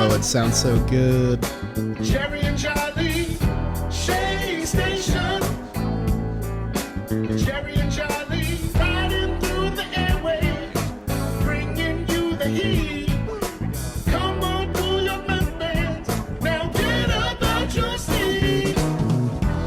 Oh, it sounds so good. Jerry and Charlie, Shea Station. Jerry and Charlie, riding through the airwaves, bringing you the heat. Come on, pull your members, now get up out your seat.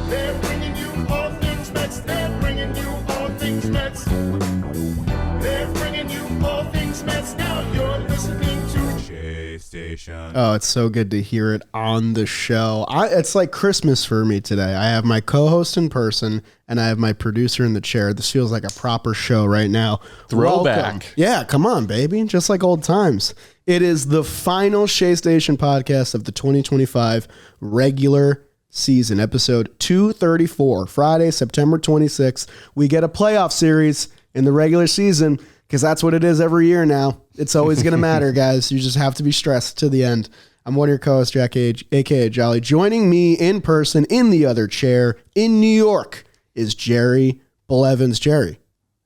They're bringing you all things Mets, they're bringing you all things Mets. They're bringing you all things Mets, now you're listening to Shea Station. Oh, it's so good to hear it on the show. It's like Christmas for me today. I have my co-host in person, and I have my producer in the chair. This feels like a proper show right now. Throwback. Welcome. Yeah, come on, baby. Just like old times. It is the final Shea Station podcast of the 2025 regular season, episode 234, Friday, September 26th. We get a playoff series in the regular season because that's what it is every year now. It's always going to matter, guys. You just have to be stressed to the end. I'm one of your co-hosts, Jack Age, a.k.a. Jolly. Joining me in person in the other chair in New York is Jerry Blevins. Jerry,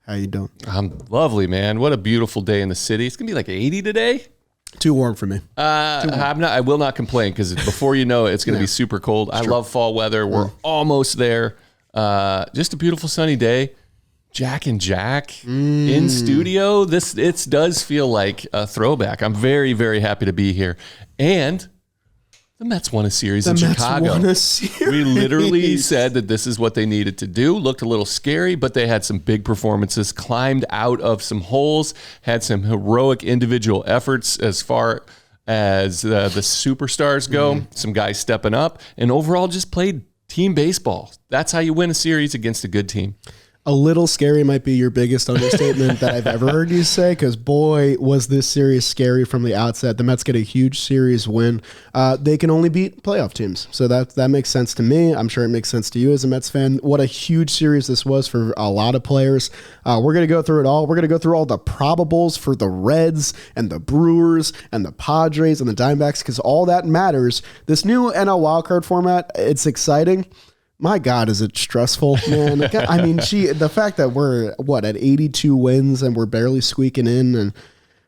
how you doing? I'm lovely, man. What a beautiful day in the city. It's going to be like 80 today. Too warm for me. I will not complain because before you know it, it's going to be super cold. I love fall weather. We're almost there. Just a beautiful sunny day. Jack and Jack in studio. It does feel like a throwback. I'm very, very happy to be here. And the Mets won a series in Chicago. We literally said that this is what they needed to do. Looked a little scary, but they had some big performances, climbed out of some holes, had some heroic individual efforts as far as the superstars go, some guys stepping up, and overall just played team baseball. That's how you win a series against a good team. A little scary might be your biggest understatement that I've ever heard you say, because boy, was this series scary from the outset. The Mets get a huge series win. They can only beat playoff teams, so that makes sense to me. I'm sure it makes sense to you as a Mets fan. What a huge series this was for a lot of players. We're going to go through it all. We're going to go through all the probables for the Reds and the Brewers and the Padres and the Diamondbacks, because all that matters. This new NL wildcard format, it's exciting. My God, is it stressful, man? I mean, the fact that we're, at 82 wins and we're barely squeaking in, and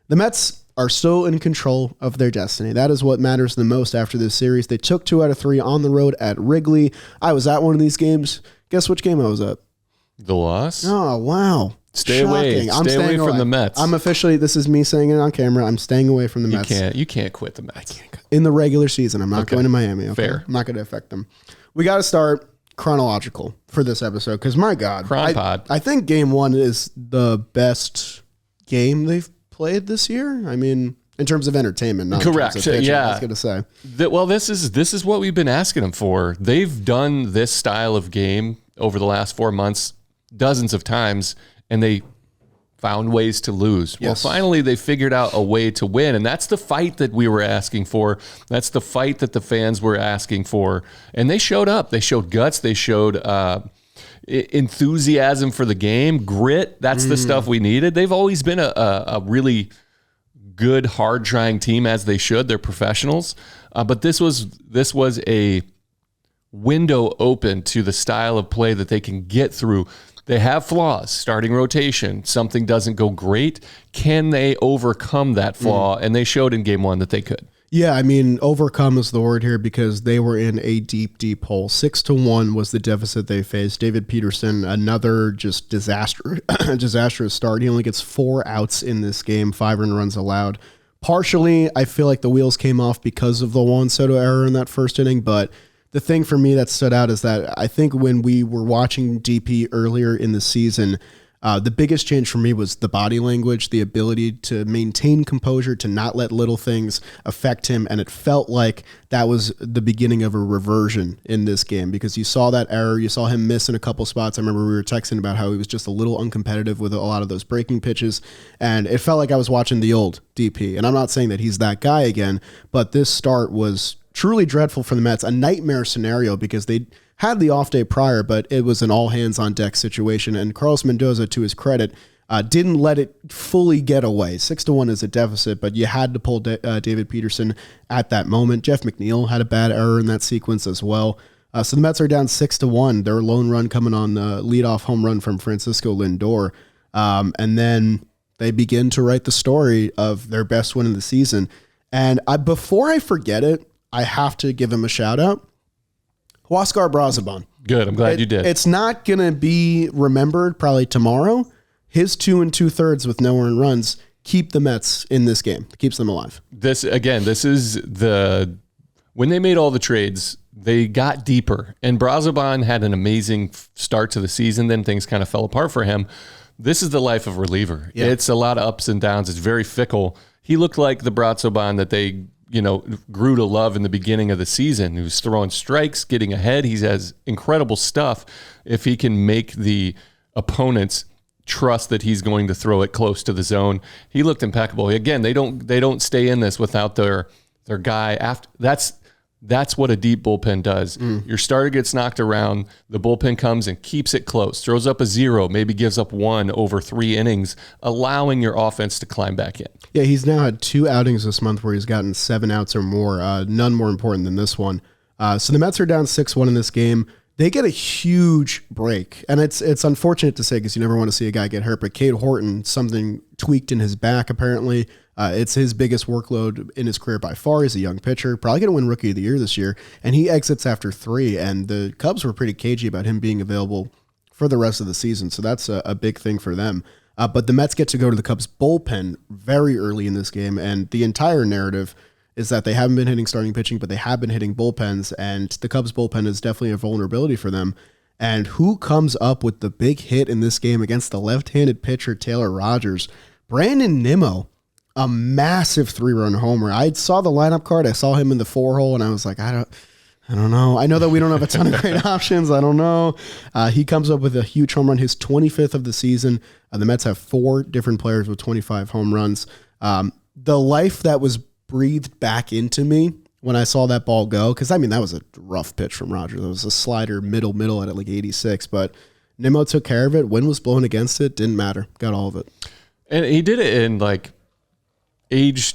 the Mets are so in control of their destiny. That is what matters the most after this series. They took 2 out of 3 on the road at Wrigley. I was at one of these games. Guess which game I was at? The loss? Oh, wow. Stay away. Stay away from the Mets. I'm officially, this is me saying it on camera, I'm staying away from the Mets. You can't quit the Mets. In the regular season, I'm not going to Miami. Okay? Fair. I'm not going to affect them. We got to start chronological for this episode, because my God, I think game 1 is the best game they've played this year. I mean, in terms of entertainment, not correct. In terms of pitching, yeah, I was going to say. This is what we've been asking them for. They've done this style of game over the last 4 months dozens of times, and they found ways to lose. Yes. Well, finally, they figured out a way to win, and that's the fight that we were asking for. That's the fight that the fans were asking for, and they showed up. They showed guts. They showed enthusiasm for the game, grit. That's the stuff we needed. They've always been a really good, hard-trying team, as they should. They're professionals, but this was a window open to the style of play that they can get through. They have flaws, starting rotation. Something doesn't go great. Can they overcome that flaw? And they showed in game 1 that they could. Yeah, I mean, overcome is the word here, because they were in a deep, deep hole. 6-1 was the deficit they faced. David Peterson, another just disastrous start. He only gets 4 outs in this game, 5 earned runs allowed. Partially, I feel like the wheels came off because of the Juan Soto error in that first inning, but the thing for me that stood out is that I think when we were watching DP earlier in the season, the biggest change for me was the body language, the ability to maintain composure, to not let little things affect him. And it felt like that was the beginning of a reversion in this game, because you saw that error. You saw him miss in a couple spots. I remember we were texting about how he was just a little uncompetitive with a lot of those breaking pitches. And it felt like I was watching the old DP. And I'm not saying that he's that guy again, but this start was truly dreadful for the Mets, a nightmare scenario, because they had the off day prior, but it was an all hands on deck situation. And Carlos Mendoza, to his credit, didn't let it fully get away. 6-1 is a deficit, but you had to pull David Peterson at that moment. Jeff McNeil had a bad error in that sequence as well. So the Mets are down 6-1. Their lone run coming on the leadoff home run from Francisco Lindor. And then they begin to write the story of their best win of the season. And before I forget it, I have to give him a shout out. Huascar Brazoban. Good. I'm glad you did. It's not going to be remembered probably tomorrow. His 2 2/3 with no earned runs keep the Mets in this game. It keeps them alive. This is when they made all the trades, they got deeper, and Brazoban had an amazing start to the season. Then things kind of fell apart for him. This is the life of a reliever. Yeah. It's a lot of ups and downs. It's very fickle. He looked like the Brazoban that they, grew to love in the beginning of the season. He was throwing strikes, getting ahead. He has incredible stuff. If he can make the opponents trust that he's going to throw it close to the zone, he looked impeccable. Again, they don't stay in this without their guy. After that's what a deep bullpen does. Your starter gets knocked around, the bullpen comes and keeps it close, throws up a 0, maybe gives up 1 over 3 innings, allowing your offense to climb back in. Yeah, he's now had 2 outings this month where he's gotten 7 outs or more, none more important than this one. So the Mets are down 6-1 in this game. They get a huge break, and it's unfortunate to say because you never want to see a guy get hurt, but Cade Horton, something tweaked in his back apparently. It's his biggest workload in his career by far. He's a young pitcher, probably going to win Rookie of the Year this year, and he exits after 3, and the Cubs were pretty cagey about him being available for the rest of the season, so that's a big thing for them. But the Mets get to go to the Cubs bullpen very early in this game, and the entire narrative is that they haven't been hitting starting pitching, but they have been hitting bullpens, and the Cubs bullpen is definitely a vulnerability for them. And who comes up with the big hit in this game against the left-handed pitcher, Taylor Rogers? Brandon Nimmo, a massive 3-run homer. I saw the lineup card. I saw him in the 4-hole, and I was like, I don't know. I know that we don't have a ton of great options. I don't know. He comes up with a huge home run, his 25th of the season. The Mets have 4 different players with 25 home runs. The life that was breathed back into me when I saw that ball go, because that was a rough pitch from Rogers. It was a slider middle at like 86, but Nimmo took care of it. Wind was blowing against it. Didn't matter. Got all of it. And he did it in like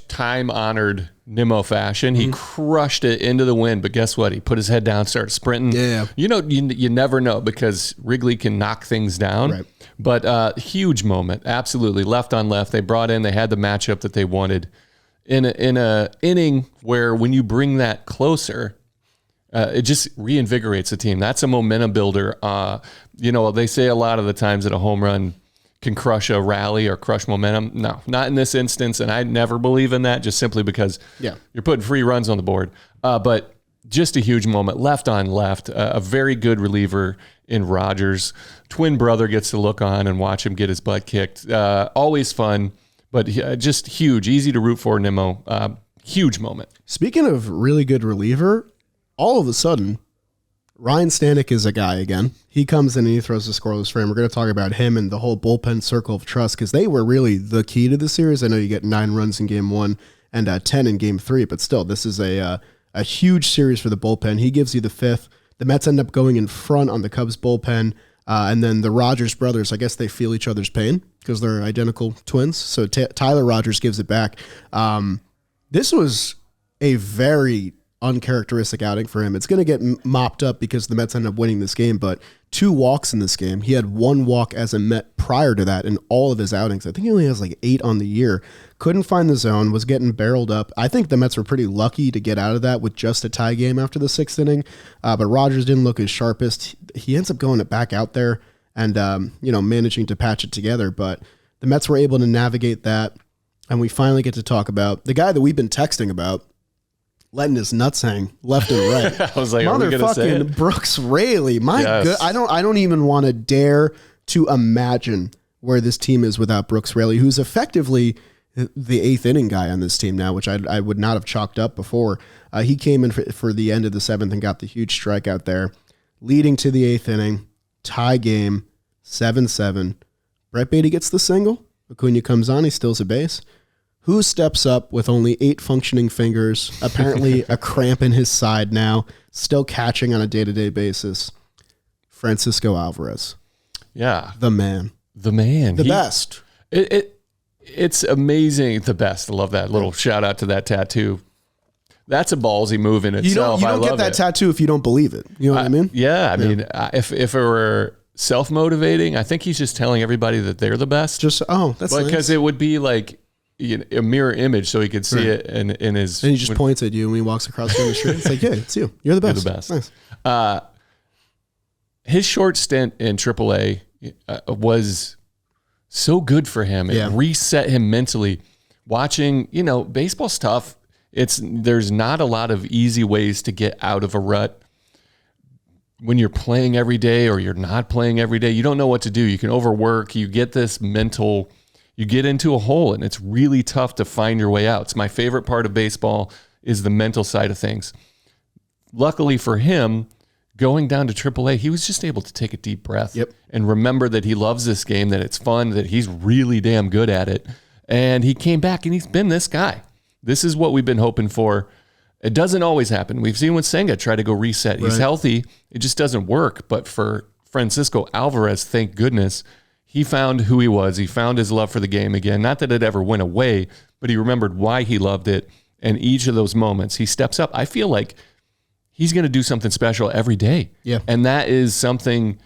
time-honored Nimmo fashion. He crushed it into the wind, but guess what? He put his head down, started sprinting. Yeah. You never know because Wrigley can knock things down. Right. But huge moment. Absolutely. Left on left. They had the matchup that they wanted in a inning where when you bring that closer, it just reinvigorates the team. That's a momentum builder. They say a lot of the times that a home run can crush a rally or crush momentum. No, not in this instance, and I never believe in that just simply because you're putting free runs on the board. But just a huge moment, left on left, a very good reliever in Rogers. Twin brother gets to look on and watch him get his butt kicked. Always fun, but just huge, easy to root for Nimmo. Huge moment. Speaking of really good reliever, all of a sudden, Ryan Stanek is a guy again. He comes in and he throws the scoreless frame. We're going to talk about him and the whole bullpen circle of trust because they were really the key to the series. I know you get 9 runs in game 1 and 10 in game 3, but still, this is a huge series for the bullpen. He gives you the 5th. The Mets end up going in front on the Cubs bullpen, and then the Rogers brothers, I guess they feel each other's pain because they're identical twins. So Tyler Rogers gives it back. This was a very uncharacteristic outing for him. It's going to get mopped up because the Mets end up winning this game, but 2 walks in this game. He had 1 walk as a Met prior to that in all of his outings. I think he only has like 8 on the year. Couldn't find the zone, was getting barreled up. I think the Mets were pretty lucky to get out of that with just a tie game after the 6th inning, but Rogers didn't look his sharpest. He ends up going back out there and managing to patch it together, but the Mets were able to navigate that, and we finally get to talk about the guy that we've been texting about, letting his nuts hang left and right. I was like, are we gonna say it? Brooks Raley. Good. I don't even want to dare to imagine where this team is without Brooks Raley, who's effectively the 8th inning guy on this team now, which I would not have chalked up before. He came in for the end of the 7th and got the huge strikeout there, leading to the 8th inning, tie game, 7-7. Brett Beatty gets the single. Acuna comes on, he steals a base. Who steps up with only 8 functioning fingers, apparently a cramp in his side now, still catching on a day-to-day basis? Francisco Alvarez. Yeah. The man. The man. The best. It's amazing. The best. I love that little shout out to that tattoo. That's a ballsy move in itself. You don't get that tattoo if you don't believe it. You know what I mean? Yeah. I mean, if it were self-motivating, I think he's just telling everybody that they're the best. That's because nice. it would be like, a mirror image so he could see it in his. And he just points at you when he walks across the street. It's like, yeah, it's you. You're the best. You're the best. Nice. His short stint in AAA was so good for him. It reset him mentally. Watching, baseball's tough. There's not a lot of easy ways to get out of a rut. When you're playing every day or you're not playing every day, you don't know what to do. You can overwork. You get this you get into a hole, and it's really tough to find your way out. It's my favorite part of baseball is the mental side of things. Luckily for him, going down to AAA, he was just able to take a deep breath and remember that he loves this game, that it's fun, that he's really damn good at it. And he came back, and he's been this guy. This is what we've been hoping for. It doesn't always happen. We've seen when Senga try to go reset. He's healthy. It just doesn't work. But for Francisco Alvarez, thank goodness, he found who he was. He found his love for the game again. Not that it ever went away, but he remembered why he loved it. And each of those moments, he steps up. I feel like he's going to do something special every day. Yeah. And that is something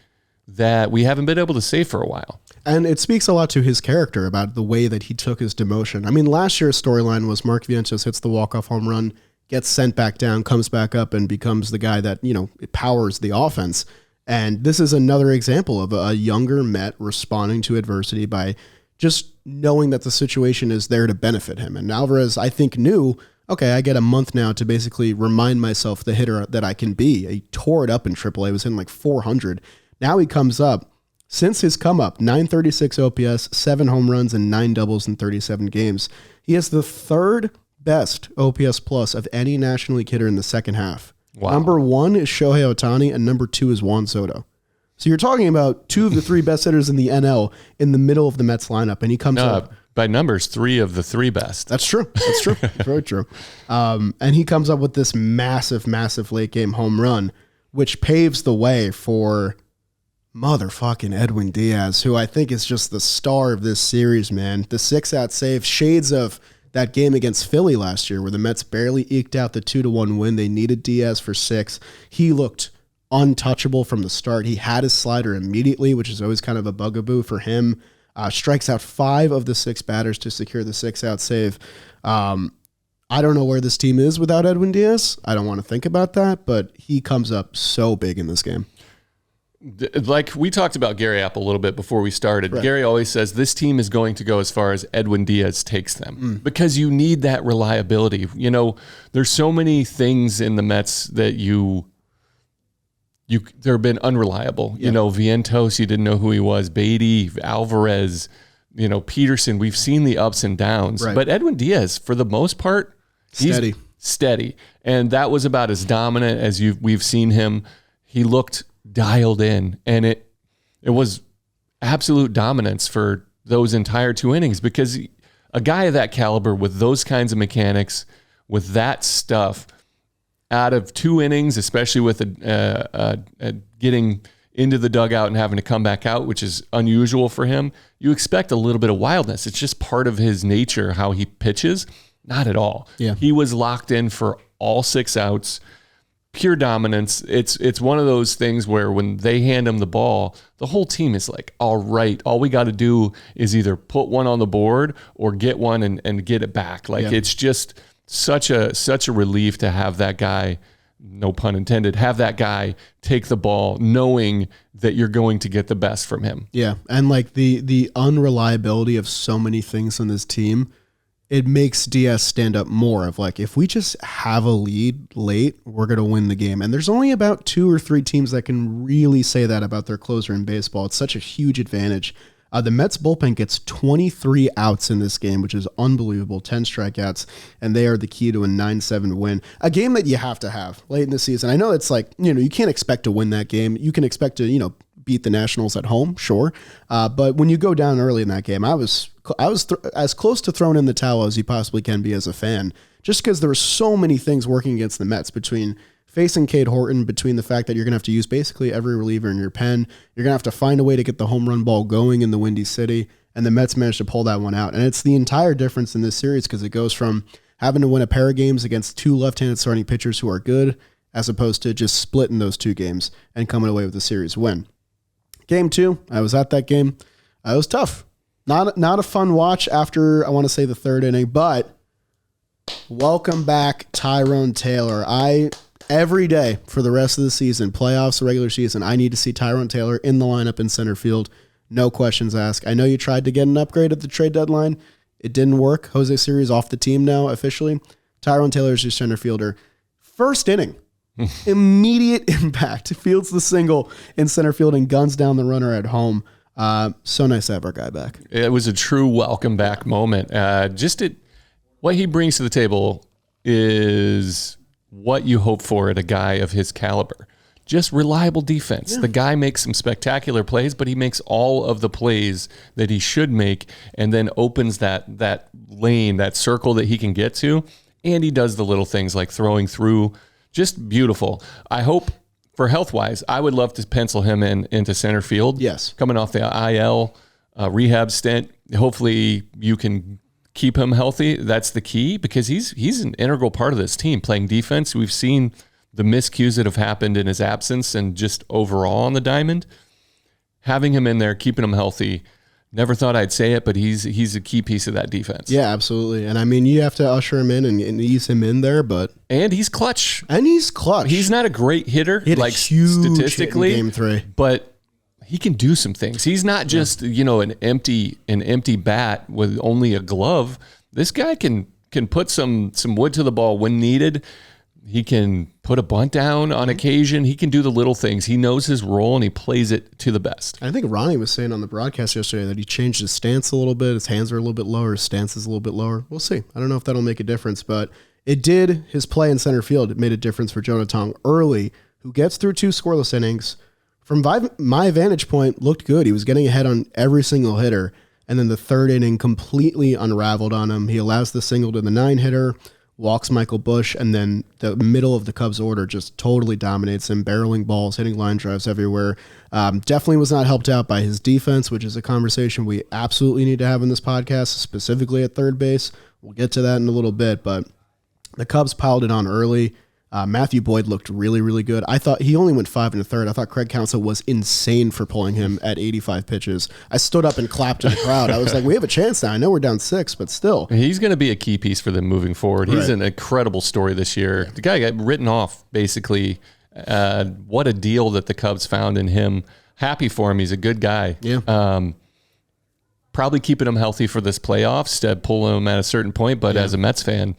that we haven't been able to say for a while. And it speaks a lot to his character about the way that he took his demotion. I mean, last year's storyline was Mark Vientos hits the walk-off home run, gets sent back down, comes back up, and becomes the guy that, it powers the offense. And this is another example of a younger Met responding to adversity by just knowing that the situation is there to benefit him. And Alvarez, I think, knew, okay, I get a month now to basically remind myself the hitter that I can be. He tore it up in AAA. It was in like 400. Now he comes up. Since his come up, 936 OPS, 7 home runs, and 9 doubles in 37 games. He has the third best OPS plus of any National League hitter in the second half. Wow. Number 1 is Shohei Ohtani, and number 2 is Juan Soto. So you're talking about 2 of the 3 best hitters in the NL in the middle of the Mets lineup, and he comes up. By numbers, 3 of the 3 best. That's true. That's true. Very true. And he comes up with this massive, massive late game home run, which paves the way for motherfucking Edwin Diaz, who I think is just the star of this series, man. The 6-out save, shades of that game against Philly last year where the Mets barely eked out the 2-1 win. They needed Diaz for 6. He looked untouchable from the start. He had his slider immediately, which is always kind of a bugaboo for him. Strikes out 5 of the 6 batters to secure the 6-out save. I don't know where this team is without Edwin Diaz. I don't want to think about that, but he comes up so big in this game. Like we talked about Gary Apple a little bit before we started. Right. Gary always says this team is going to go as far as Edwin Diaz takes them because you need that reliability. There's so many things in the Mets that they've been unreliable. Yeah. Vientos, you didn't know who he was. Beatty, Alvarez, Peterson. We've seen the ups and downs, right. But Edwin Diaz, for the most part, he's steady, and that was about as dominant as we've seen him. He looked dialed in, and it was absolute dominance for those entire 2 innings because a guy of that caliber with those kinds of mechanics, with that stuff, out of 2 innings, especially with getting into the dugout and having to come back out, which is unusual for him, you expect a little bit of wildness. It's just part of his nature, how he pitches. Not at all. Yeah. He was locked in for all 6 outs. Pure dominance. It's one of those things where when they hand him the ball, the whole team is like, all right, all we got to do is either put one on the board or get one and get it back. It's just such a relief to have that guy, no pun intended, have that guy take the ball knowing that you're going to get the best from him. Yeah. And the unreliability of so many things on this team, it makes Diaz stand up more of if we just have a lead late, we're going to win the game. And there's only about 2 or 3 teams that can really say that about their closer in baseball. It's such a huge advantage. The Mets bullpen gets 23 outs in this game, which is unbelievable, 10 strikeouts, and they are the key to a 9-7 win. A game that you have to have late in the season. I know it's you can't expect to win that game. You can expect to, beat the Nationals at home, sure. But when you go down early in that game, I was as close to throwing in the towel as you possibly can be as a fan, just because there were so many things working against the Mets between facing Cade Horton, between the fact that you're going to have to use basically every reliever in your pen. You're going to have to find a way to get the home run ball going in the Windy City, and the Mets managed to pull that one out. And it's the entire difference in this series because it goes from having to win a pair of games against 2 left-handed starting pitchers who are good as opposed to just splitting those 2 games and coming away with a series win. Game 2, I was at that game. It was tough. Not a fun watch after, I want to say, the third inning, but welcome back, Tyrone Taylor. Every day for the rest of the season, playoffs, regular season, I need to see Tyrone Taylor in the lineup in center field. No questions asked. I know you tried to get an upgrade at the trade deadline. It didn't work. Jose Siri's off the team now officially. Tyrone Taylor's your center fielder. First inning, immediate impact. Fields the single in center field and guns down the runner at home. So nice to have our guy back. It was a true welcome back moment. What he brings to the table is what you hope for at a guy of his caliber. Just reliable defense. Yeah. The guy makes some spectacular plays, but he makes all of the plays that he should make and then opens that lane, that circle that he can get to. And he does the little things like throwing through. Just beautiful. I hope, for health-wise, I would love to pencil him into center field. Yes. Coming off the IL rehab stint. Hopefully you can keep him healthy. That's the key because he's an integral part of this team playing defense. We've seen the miscues that have happened in his absence and just overall on the diamond. Having him in there, keeping him healthy. Never thought I'd say it, but he's a key piece of that defense. Yeah, absolutely. And I mean, you have to usher him in and ease him in there, and he's clutch. He's not a great hitter, like statistically, hit in Game 3, but he can do some things. He's not just an empty bat with only a glove. This guy can put some wood to the ball when needed. He can put a bunt down on occasion. He can do the little things. He knows his role and he plays it to the best. I think Ronnie was saying on the broadcast yesterday that he changed his stance a little bit. His hands are a little bit lower. His stance is a little bit lower. We'll see. I don't know if that'll make a difference, but it did. His play in center field, it made a difference for Jonah Tong early, who gets through 2 scoreless innings. From my vantage point, looked good. He was getting ahead on every single hitter. And then the third inning completely unraveled on him. He allows the single to the 9-hitter, walks Michael Busch, and then the middle of the Cubs order just totally dominates him, barreling balls, hitting line drives everywhere. Definitely was not helped out by his defense, which is a conversation we absolutely need to have in this podcast, specifically at third base. We'll get to that in a little bit, but the Cubs piled it on early. Matthew Boyd looked really, really good. I thought he only went 5 1/3. I thought Craig Counsell was insane for pulling him at 85 pitches. I stood up and clapped to the crowd. I was like, we have a chance now. I know we're down 6, but still. He's going to be a key piece for them moving forward. He's an incredible story this year. The guy got written off, basically. What a deal that the Cubs found in him. Happy for him. He's a good guy. Yeah. Probably keeping him healthy for this playoffs to pull him at a certain point, but as a Mets fan,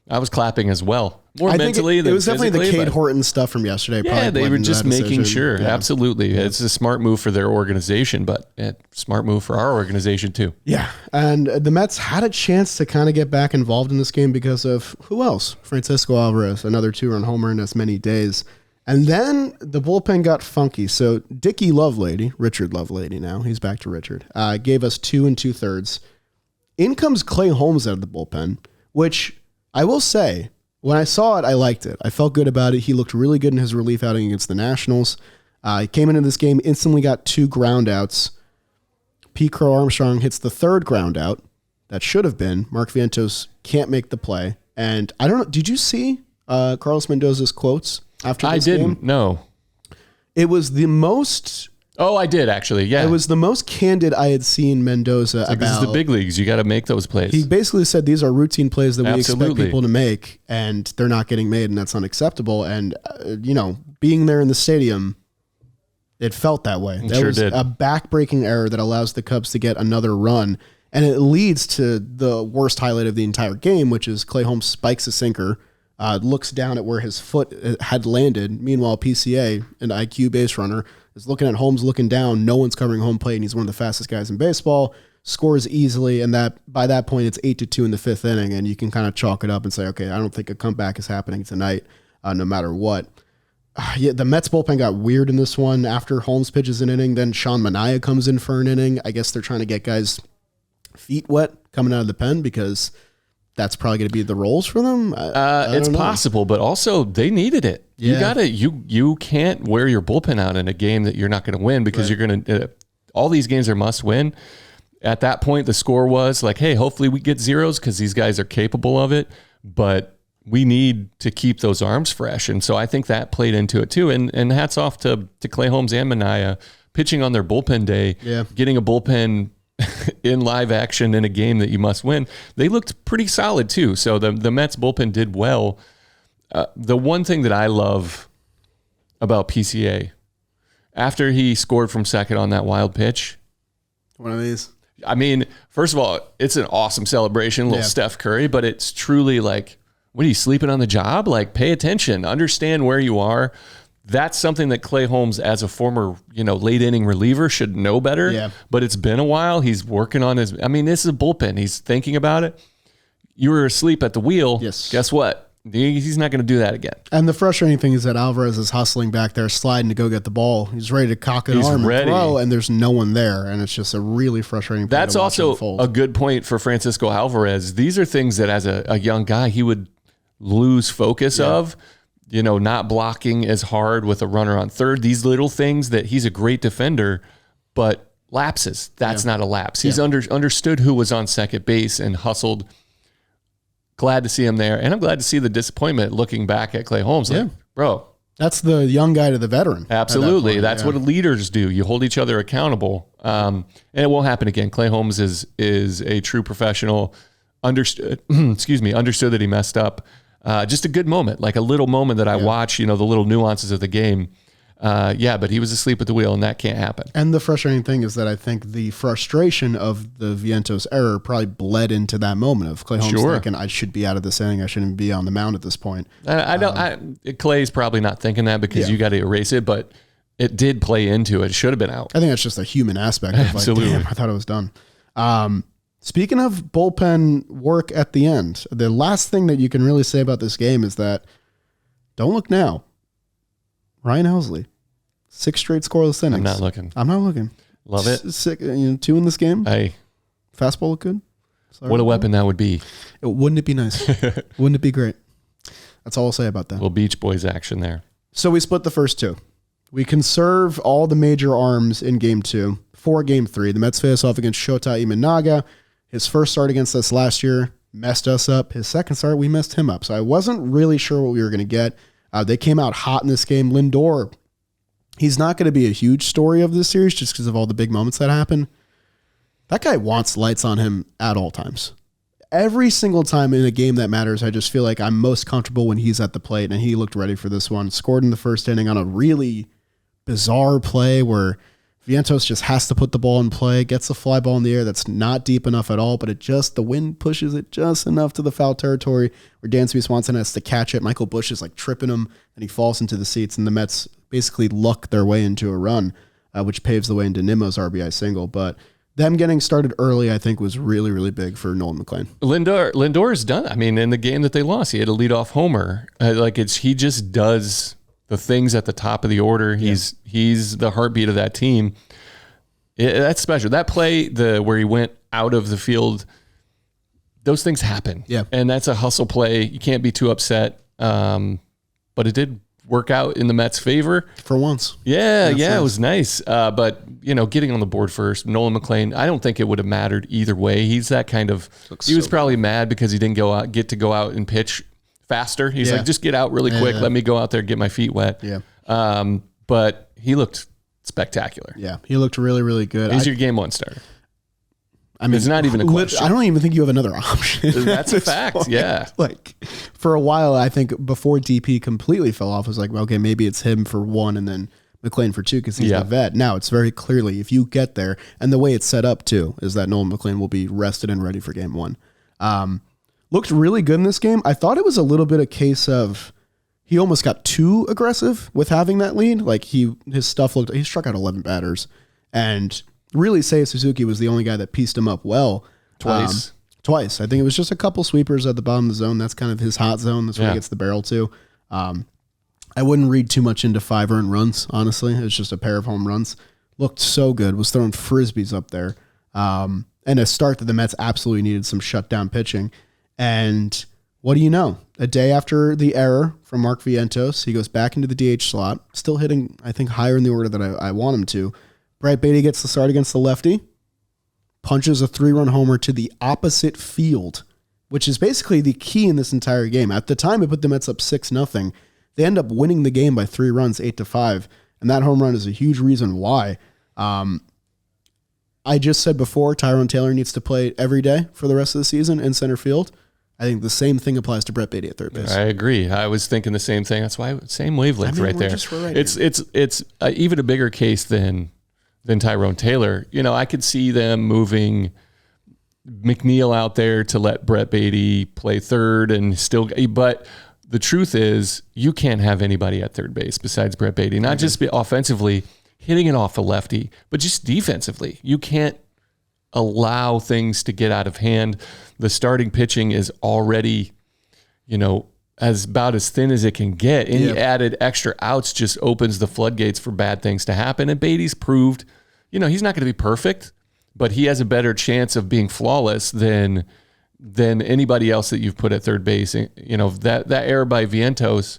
I was clapping as well. More mentally than physically. It was definitely the Cade Horton stuff from yesterday. Yeah, they were just making sure. Yeah. Absolutely. Yeah. It's a smart move for their organization, but smart move for our organization too. Yeah, and the Mets had a chance to kind of get back involved in this game because of, who else? Francisco Alvarez, another 2-run homer in as many days. And then the bullpen got funky. So Dickie Lovelady, Richard Lovelady now, he's back to Richard, gave us 2 2/3. In comes Clay Holmes out of the bullpen, which I will say, when I saw it, I liked it. I felt good about it. He looked really good in his relief outing against the Nationals. He came into this game, instantly got 2 ground outs. Pete Crow Armstrong hits the 3rd ground out. That should have been. Mark Vientos can't make the play. And I don't know, did you see Carlos Mendoza's quotes after this game? I didn't, no. It was the most... Oh, I did actually. Yeah, it was the most candid I had seen Mendoza about. This is the big leagues. You got to make those plays. He basically said these are routine plays that we expect people to make, and they're not getting made, and that's unacceptable. And being there in the stadium, it felt that way. That was a back-breaking error that allows the Cubs to get another run, and it leads to the worst highlight of the entire game, which is Clay Holmes spikes a sinker, looks down at where his foot had landed. Meanwhile, PCA, an IQ base runner, is looking at Holmes, looking down. No one's covering home plate, and he's one of the fastest guys in baseball. Scores easily, and that by that point, it's 8-2 in the 5th inning, and you can kind of chalk it up and say, okay, I don't think a comeback is happening tonight, no matter what. The Mets bullpen got weird in this one. After Holmes pitches an inning, then Sean Manaea comes in for an inning. I guess they're trying to get guys' feet wet coming out of the pen because that's probably going to be the roles for them. It's possible, but also they needed it. Yeah. You can't wear your bullpen out in a game that you're not going to win because you're going to. All these games are must win. At that point, the score was like, hey, hopefully we get zeros because these guys are capable of it, but we need to keep those arms fresh. And so I think that played into it too. And hats off to Clay Holmes and Manaea pitching on their bullpen day, getting a bullpen in live action in a game that you must win, they looked pretty solid too. So the Mets bullpen did well. The one thing that I love about PCA, after he scored from second on that wild pitch, One of these. I mean, first of all, it's an awesome celebration, little Steph Curry, but it's truly like, what are you, sleeping on the job? Like, pay attention, understand where you are. That's something that Clay Holmes, as a former, late inning reliever, should know better. Yeah. But it's been a while. He's working on this is a bullpen. He's thinking about it. You were asleep at the wheel. Yes. Guess what? He's not going to do that again. And the frustrating thing is that Alvarez is hustling back there, sliding to go get the ball. He's ready to cock an arm and throw, and there's no one there. And it's just a really frustrating thing. That's also a good point for Francisco Alvarez. These are things that, as a young guy, he would lose focus of. Not blocking as hard with a runner on third. These little things that he's a great defender, but lapses. That's not a lapse. He's understood who was on second base and hustled. Glad to see him there. And I'm glad to see the disappointment looking back at Clay Holmes. Like, bro. That's the young guy to the veteran. Absolutely. That's what leaders do. You hold each other accountable. And it won't happen again. Clay Holmes is a true professional. Understood that he messed up. Just a good moment, like a little moment that I watch, the little nuances of the game. But he was asleep at the wheel, and that can't happen. And the frustrating thing is that I think the frustration of the Vientos error probably bled into that moment of Clay Holmes thinking, I should be out of this inning. I shouldn't be on the mound at this point. Clay's probably not thinking that because you got to erase it, but it did play into it. It should have been out. I think that's just a human aspect of Absolutely. Damn, I thought it was done. Speaking of bullpen work at the end, the last thing that you can really say about this game is that don't look now. Ryan Helsley, 6 straight scoreless innings. I'm not looking. Love it. 2 in this game. Hey, fastball look good. Sorry, what a weapon that would be. Wouldn't it be nice? Wouldn't it be great? That's all I'll say about that. Little Beach Boys action there. So we split the first 2. We conserve all the major arms in game 2 for game 3. The Mets face off against Shota Imanaga. His first start against us last year messed us up. His second start, we messed him up. So I wasn't really sure what we were going to get. They came out hot in this game. Lindor, he's not going to be a huge story of this series just because of all the big moments that happen. That guy wants lights on him at all times. Every single time in a game that matters, I just feel like I'm most comfortable when he's at the plate, and he looked ready for this one. Scored in the first inning on a really bizarre play where Vientos just has to put the ball in play, gets a fly ball in the air that's not deep enough at all, but the wind pushes it just enough to the foul territory where Dansby Swanson has to catch it. Michael Busch is like tripping him, and he falls into the seats, and the Mets basically luck their way into a run, which paves the way into Nimmo's RBI single. But them getting started early, I think, was really, really big for Nolan McLean. Lindor is done. I mean, in the game that they lost, he had a leadoff homer. He just does the things at the top of the order. He's the heartbeat of that team. That's special. That play, where he went out of the field, those things happen. Yeah. And that's a hustle play. You can't be too upset. But it did work out in the Mets' favor. For once. Yeah, it was nice. But, getting on the board first, Nolan McLean, I don't think it would have mattered either way. He's that kind of, he was probably mad because he didn't get to go out and pitch faster. He's like, just get out really quick. Let me go out there and get my feet wet. Yeah. But he looked spectacular. Yeah. He looked really, really good. He's your game 1 starter. I mean, it's not even a question. I don't even think you have another option. That's a fact. Point. Yeah. Like, for a while, I think before DP completely fell off, it was like, okay, maybe it's him for 1 and then McLean for 2 because he's the vet. Now it's very clearly, if you get there, and the way it's set up too, is that Nolan McLean will be rested and ready for game 1. Looked really good in this game. I thought it was a little bit a case of he almost got too aggressive with having that lead. Like he struck out 11 batters, and really Seiya Suzuki was the only guy that pieced him up well. Twice. I think it was just a couple sweepers at the bottom of the zone. That's kind of his hot zone. That's where he gets the barrel to. I wouldn't read too much into 5 earned runs, honestly. It was just a pair of home runs. Looked so good. Was throwing frisbees up there. And a start that the Mets absolutely needed some shutdown pitching. And what do you know? A day after the error from Mark Vientos, he goes back into the DH slot, still hitting, I think, higher in the order that I want him to. Brett Beatty gets the start against the lefty, punches a 3-run homer to the opposite field, which is basically the key in this entire game. At the time, it put the Mets up 6-0. They end up winning the game by 3 runs, 8-5, and that home run is a huge reason why. I'm I just said before, Tyrone Taylor needs to play every day for the rest of the season in center field. I think the same thing applies to Brett Beatty at third base. I agree. I was thinking the same thing. That's why same wavelength right there. It's even a bigger case than Tyrone Taylor. You know, I could see them moving McNeil out there to let Brett Beatty play third and still, but the truth is you can't have anybody at third base besides Brett Beatty, not just offensively hitting it off a lefty, but just defensively. You can't allow things to get out of hand. The starting pitching is already, you know, about as thin as it can get. Any added extra outs just opens the floodgates for bad things to happen. And Beatty's proved, you know, he's not going to be perfect, but he has a better chance of being flawless than anybody else that you've put at third base. You know, that error by Vientos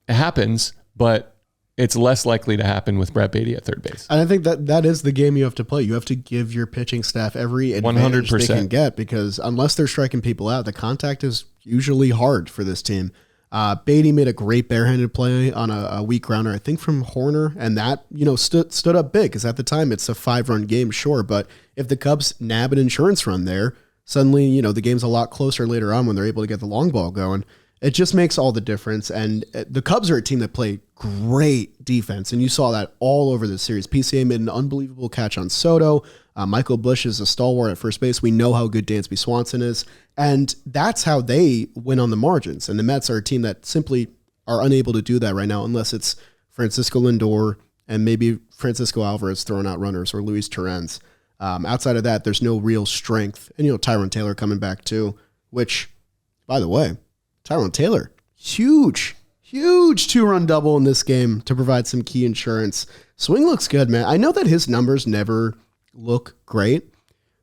happens, but it's less likely to happen with Brett Beatty at third base. And I think that is the game you have to play. You have to give your pitching staff every advantage 100%. they can get, because unless they're striking people out, the contact is usually hard for this team. Beatty made a great barehanded play on a weak grounder, I think from Horner, and that, you know, stood up big, because at the time it's a 5-run game, sure, but if the Cubs nab an insurance run there, suddenly, you know, the game's a lot closer later on when they're able to get the long ball going. It just makes all the difference. And the Cubs are a team that play great defense, and you saw that all over the series. PCA made an unbelievable catch on Soto. Michael Busch is a stalwart at first base. We know how good Dansby Swanson is, and that's how they win on the margins. And the Mets are a team that simply are unable to do that right now, unless it's Francisco Lindor and maybe Francisco Alvarez throwing out runners, or Luis Torrens. Outside of that, there's no real strength. And, you know, Tyrone Taylor coming back too, which, by the way, Tyrone Taylor, huge 2-run double in this game to provide some key insurance. Swing looks good, man. I know that his numbers never look great,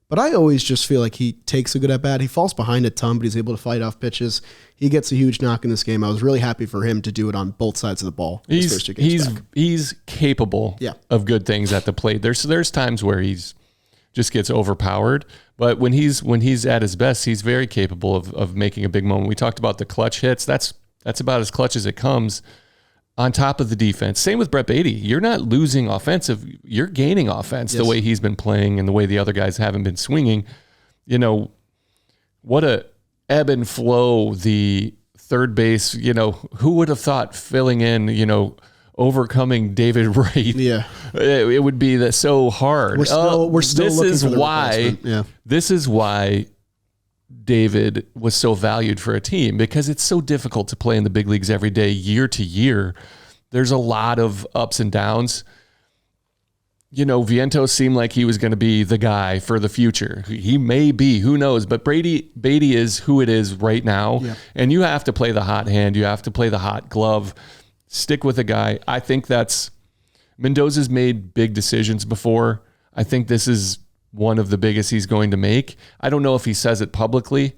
but I always just feel like he takes a good at bat. He falls behind a ton, but he's able to fight off pitches. He gets a huge knock in this game. I was really happy for him to do it on both sides of the ball. He's capable of good things at the plate. There's times where he's just gets overpowered, but when he's at his best, he's very capable of making a big moment. We talked about the clutch hits. That's about as clutch as it comes. On top of the defense, same with Brett Beatty. You're not losing offensive; you're gaining offense. The way he's been playing and the way the other guys haven't been swinging. You know, what a ebb and flow the third base. You know, who would have thought filling in? You know, overcoming David Wright. Yeah, it would be that so hard. We're still looking for the replacement. This is why David was so valued for a team, because it's so difficult to play in the big leagues every day, year to year. There's a lot of ups and downs. You know, Vientos seemed like he was going to be the guy for the future. He may be, who knows? But Beatty is who it is right now. Yeah. And you have to play the hot hand. You have to play the hot glove. Stick with a guy. I think Mendoza's made big decisions before. I think this is one of the biggest he's going to make. I don't know if he says it publicly,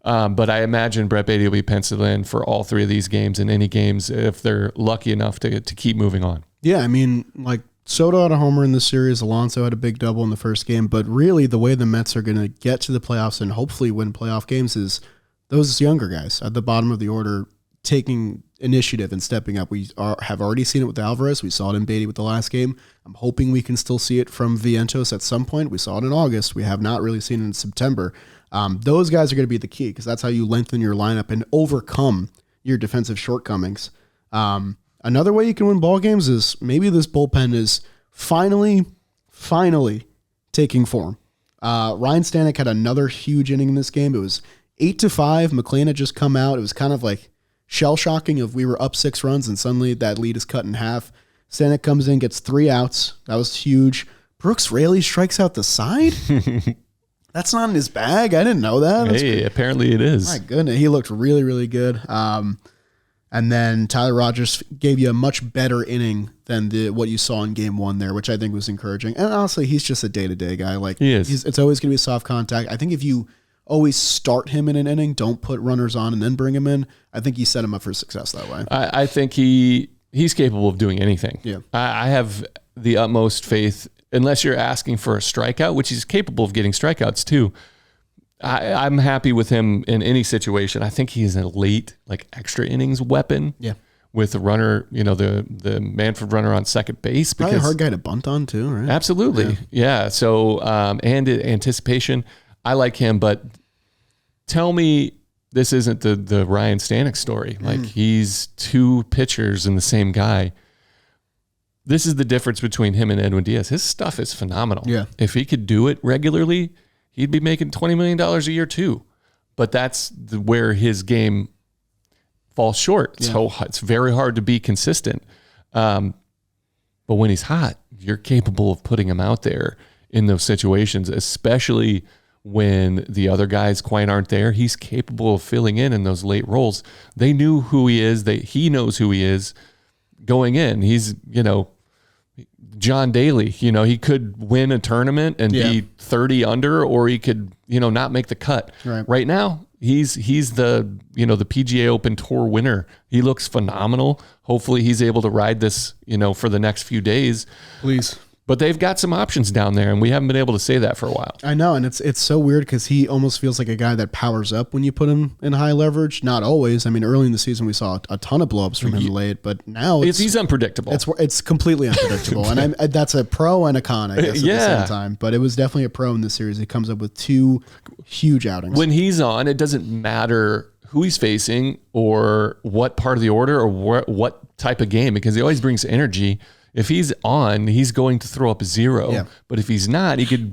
but I imagine Brett Beatty will be penciled in for all three of these games, and any games if they're lucky enough to keep moving on. Yeah, I mean, like Soto had a homer in the series. Alonso had a big double in the first game, but really the way the Mets are going to get to the playoffs and hopefully win playoff games is those younger guys at the bottom of the order taking initiative and stepping up. We have already seen it with Alvarez. We saw it in Beatty with the last game. I'm hoping we can still see it from Vientos at some point. We saw it in August. We have not really seen it in September. Those guys are going to be the key, because that's how you lengthen your lineup and overcome your defensive shortcomings. Another way you can win ball games is maybe this bullpen is finally taking form. Ryan Stanek had another huge inning in this game. It was 8-5. McLean had just come out. It was kind of like shell-shocking if we were up 6 runs and suddenly that lead is cut in half. Stanek comes in, gets 3 outs. That was huge. Brooks Raley strikes out the side? That's not in his bag. I didn't know that. Hey, apparently it is. My goodness. He looked really, really good. And then Tyler Rogers gave you a much better inning than what you saw in game 1 there, which I think was encouraging. And honestly, he's just a day-to-day guy. Like, he is. It's always going to be soft contact. I think if you always start him in an inning, don't put runners on and then bring him in, I think you set him up for success that way. I think he's capable of doing anything. Yeah. I have the utmost faith, unless you're asking for a strikeout, which he's capable of getting strikeouts too. I'm happy with him in any situation. I think he's a late, like, extra innings weapon. Yeah. with the runner, the Manfred runner on second base. Probably a hard guy to bunt on too, right? Absolutely. Yeah. So, and anticipation, I like him, but tell me this isn't the Ryan Stanek story. Like he's two pitchers and the same guy. This is the difference between him and Edwin Diaz. His stuff is phenomenal. Yeah. If he could do it regularly, he'd be making $20 million a year too. But that's where his game falls short. So it's very hard to be consistent. But when he's hot, you're capable of putting him out there in those situations, especially when the other guys quite aren't there. He's capable of filling in those late roles. They knew who he is. He knows who he is going in. He's, John Daly, he could win a tournament and be 30 under, or he could, not make the cut. Right now, he's the, the PGA Open Tour winner. He looks phenomenal. Hopefully he's able to ride this, for the next few days. Please. But they've got some options down there, and we haven't been able to say that for a while. I know, and it's so weird because he almost feels like a guy that powers up when you put him in high leverage. Not always. I mean, early in the season we saw a ton of blowups from him late, but now he's unpredictable. It's completely unpredictable, and that's a pro and a con, I guess, at the same time. But it was definitely a pro in this series. He comes up with two huge outings. When he's on, it doesn't matter who he's facing or what part of the order or what type of game, because he always brings energy. If he's on, he's going to throw up a 0. Yeah. But if he's not, he could,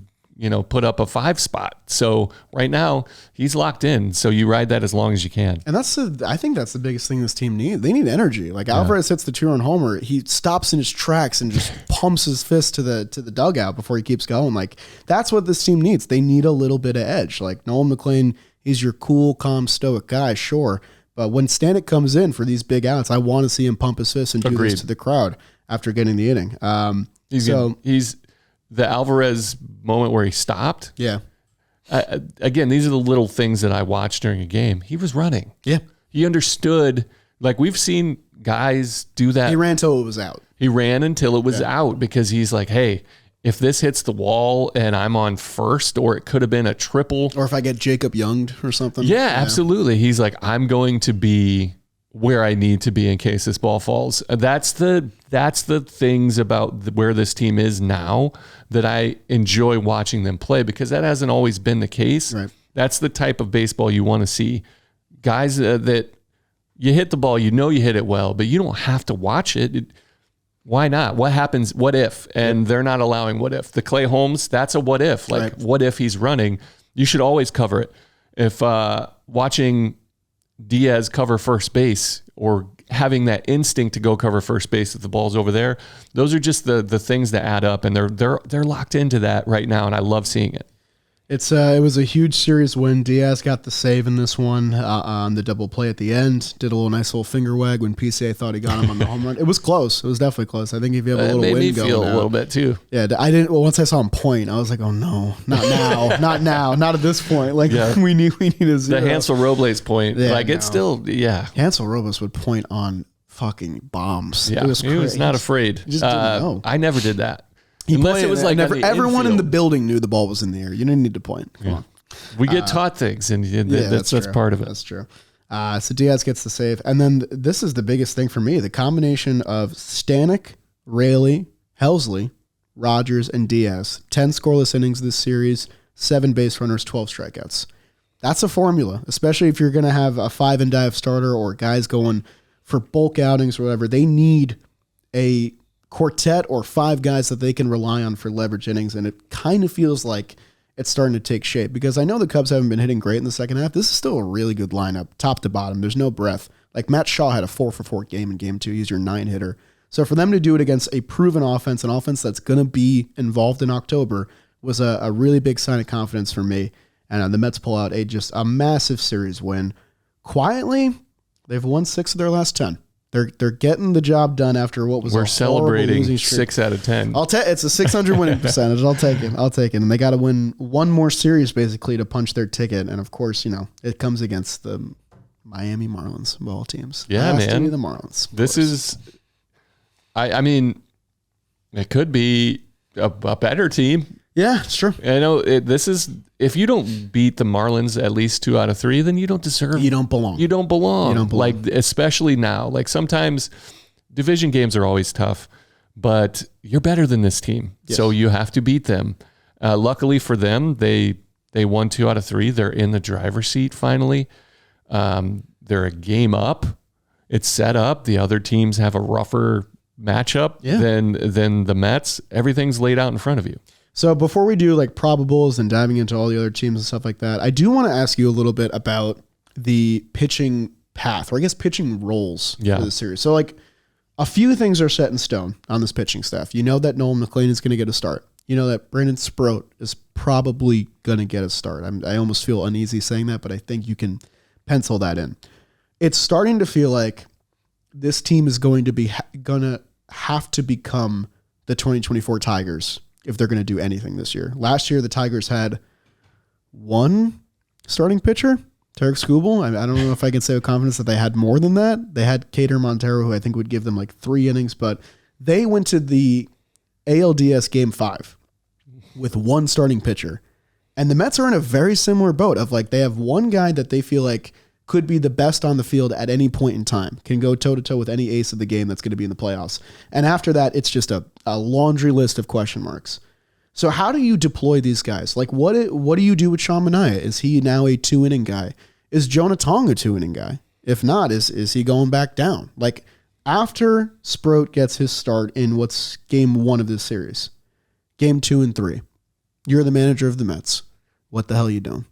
put up a 5 spot. So right now he's locked in. So you ride that as long as you can. And I think that's the biggest thing this team needs. They need energy. Like Alvarez hits the 2-run homer, he stops in his tracks and just pumps his fist to the dugout before he keeps going. Like that's what this team needs. They need a little bit of edge. Like Nolan McLean, he's your cool, calm, stoic guy, sure. But when Stanek comes in for these big outs, I want to see him pump his fist and do this to the crowd after getting the inning. He's the Alvarez moment where he stopped. Yeah. Again, these are the little things that I watched during a game. He was running. Yeah. He understood. Like we've seen guys do that. He ran until it was out. He ran until it was out because he's like, hey, if this hits the wall and I'm on first, or it could have been a triple. Or if I get Jacob Young'd or something. Yeah, absolutely. He's like, I'm going to be where I need to be in case this ball falls. That's the things about where this team is now that I enjoy watching them play, because that hasn't always been the case. Right. That's the type of baseball you want to see. Guys that you hit the ball, you hit it well, but you don't have to watch it. Why not? What happens? What if? And they're not allowing what if. The Clay Holmes, that's a what if. Like, what if he's running? You should always cover it. If watching Diaz cover first base, or having that instinct to go cover first base if the ball's over there, those are just the things that add up, and they're locked into that right now, and I love seeing it. It was a huge series when Diaz got the save in this one on the double play at the end. Did a nice little finger wag when PCA thought he got him on the home run. It was close. It was definitely close. I think if you have a little wind going, made me feel a little bit too. Yeah, I didn't. Well, once I saw him point, I was like, oh no, not now, not now, not at this point. Like we need a 0. The Hansel Robles point, it's still Hansel Robles would point on fucking bombs. Yeah, he was not afraid. He just didn't know. I never did that. Unless it was like everyone in the building knew the ball was in the air. You didn't need to point. Come on. We get taught things, and that's part of it. That's true. So Diaz gets the save. And then this is the biggest thing for me. The combination of Stanek, Raley, Helsley, Rogers, and Diaz. 10 scoreless innings this series, 7 base runners, 12 strikeouts. That's a formula, especially if you're going to have a 5-and-dive starter or guys going for bulk outings or whatever. They need a quartet or 5 guys that they can rely on for leverage innings, and it kind of feels like it's starting to take shape, because I know the Cubs haven't been hitting great in the second half. This is still a really good lineup, top to bottom. There's no breath. Like Matt Shaw had a 4-for-4 game in game 2. He's your 9-hitter. So for them to do it against a proven offense, an offense that's going to be involved in October, was a really big sign of confidence for me. And the Mets pull out just a massive series win. Quietly, they've won 6 of their last 10. They're getting the job done after what was we're celebrating 6 out of 10. It's a 600 winning percentage. I'll take it. And they got to win one more series basically to punch their ticket. And of course, it comes against the Miami Marlins of all teams. Yeah, man. To be the Marlins. This is, I mean, it could be a better team. Yeah, it's true. I know this is, if you don't beat the Marlins at least 2 out of 3, then you don't deserve. You don't belong. You don't belong. You don't belong. Like, especially now. Like, sometimes division games are always tough, but you're better than this team, so you have to beat them. Luckily for them, they won 2 out of 3. They're in the driver's seat finally. They're a game up. It's set up. The other teams have a rougher matchup than the Mets. Everything's laid out in front of you. So before we do like probables and diving into all the other teams and stuff like that, I do want to ask you a little bit about the pitching path, or I guess pitching roles for this series. So like a few things are set in stone on this pitching staff. You know that Nolan McLean is going to get a start. You know that Brandon Sproat is probably going to get a start. I almost feel uneasy saying that, but I think you can pencil that in. It's starting to feel like this team is going to have to become the 2024 Tigers if they're going to do anything this year. Last year, the Tigers had one starting pitcher, Tarek Skubal. I don't know if I can say with confidence that they had more than that. They had Cater Montero, who I think would give them like 3 innings, but they went to the ALDS Game 5 with one starting pitcher. And the Mets are in a very similar boat of like they have one guy that they feel like could be the best on the field at any point in time, can go toe-to-toe with any ace of the game that's going to be in the playoffs. And after that, it's just a laundry list of question marks. So how do you deploy these guys? Like, what do you do with Sean Manaea? Is he now a 2-inning guy? Is Jonah Tong a 2-inning guy? If not, is he going back down? Like, after Sproat gets his start in what's game 1 of this series, game 2 and 3, you're the manager of the Mets. What the hell are you doing?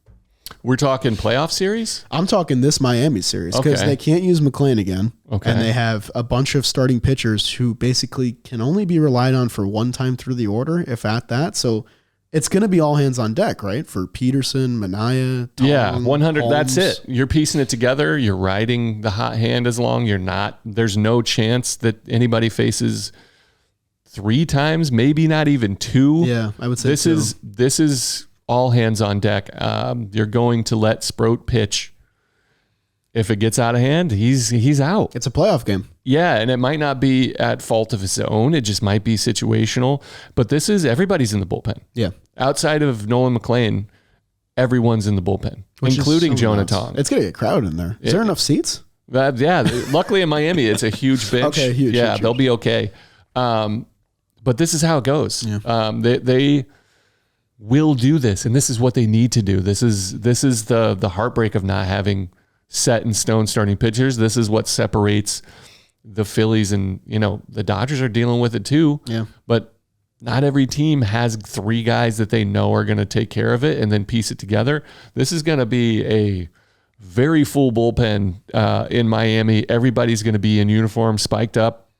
We're talking playoff series? I'm talking this Miami series because they can't use McLean again. Okay. And they have a bunch of starting pitchers who basically can only be relied on for one time through the order, if at that. So it's going to be all hands on deck, right? For Peterson, Manaea, Tom, 100. Holmes. That's it. You're piecing it together. You're riding the hot hand as long. You're not. There's no chance that anybody faces 3 times, maybe not even 2. Yeah, I would say this is all hands on deck. You're going to let Sproat pitch. If it gets out of hand, he's out. It's a playoff game. Yeah, and it might not be at fault of his own. It just might be situational. But everybody's in the bullpen. Yeah. Outside of Nolan McLean, everyone's in the bullpen, including Jonah Tong. It's going to get crowded in there. Is there enough seats? Luckily in Miami, it's a huge bench. Okay, huge. Yeah, they'll be okay. But this is how it goes. Yeah. They will do this, and this is what they need to do. This is the heartbreak of not having set in stone starting pitchers. This is what separates the Phillies, and the Dodgers are dealing with it too. Yeah. But not every team has 3 guys that they know are going to take care of it and then piece it together. This is going to be a very full bullpen in Miami. Everybody's going to be in uniform, spiked up.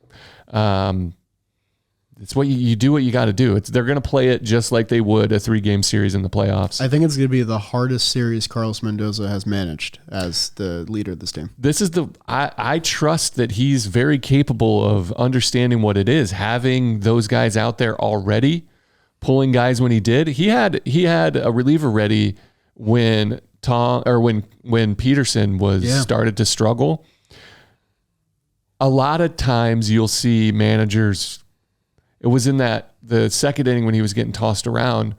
It's what you do what you got to do. They're going to play it just like they would a 3-game series in the playoffs. I think it's going to be the hardest series Carlos Mendoza has managed as the leader of this team. This is I trust that he's very capable of understanding what it is, having those guys out there already, pulling guys when he did. He had a reliever ready when when Peterson started to struggle. A lot of times you'll see managers. It was in the 2nd inning when he was getting tossed around.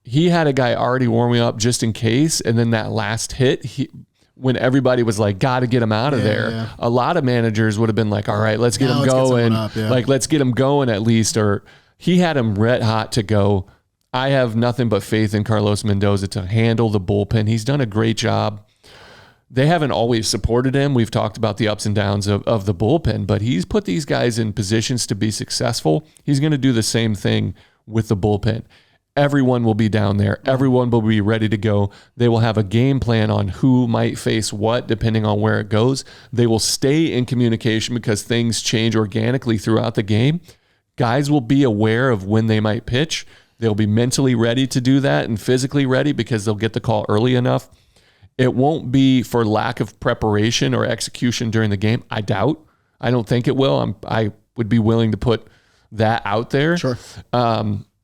He had a guy already warming up just in case, and then that last hit, when everybody was like, got to get him out of there. Yeah. A lot of managers would have been like, all right, let's get him going. Let's get him going at least. Or he had him red hot to go. I have nothing but faith in Carlos Mendoza to handle the bullpen. He's done a great job. They haven't always supported him. We've talked about the ups and downs of the bullpen, but he's put these guys in positions to be successful. He's going to do the same thing with the bullpen. Everyone will be down there. Everyone will be ready to go. They will have a game plan on who might face what, depending on where it goes. They will stay in communication because things change organically throughout the game. Guys will be aware of when they might pitch. They'll be mentally ready to do that and physically ready because they'll get the call early enough. It won't be for lack of preparation or execution during the game. I doubt. I don't think it will. I would be willing to put that out there. Sure.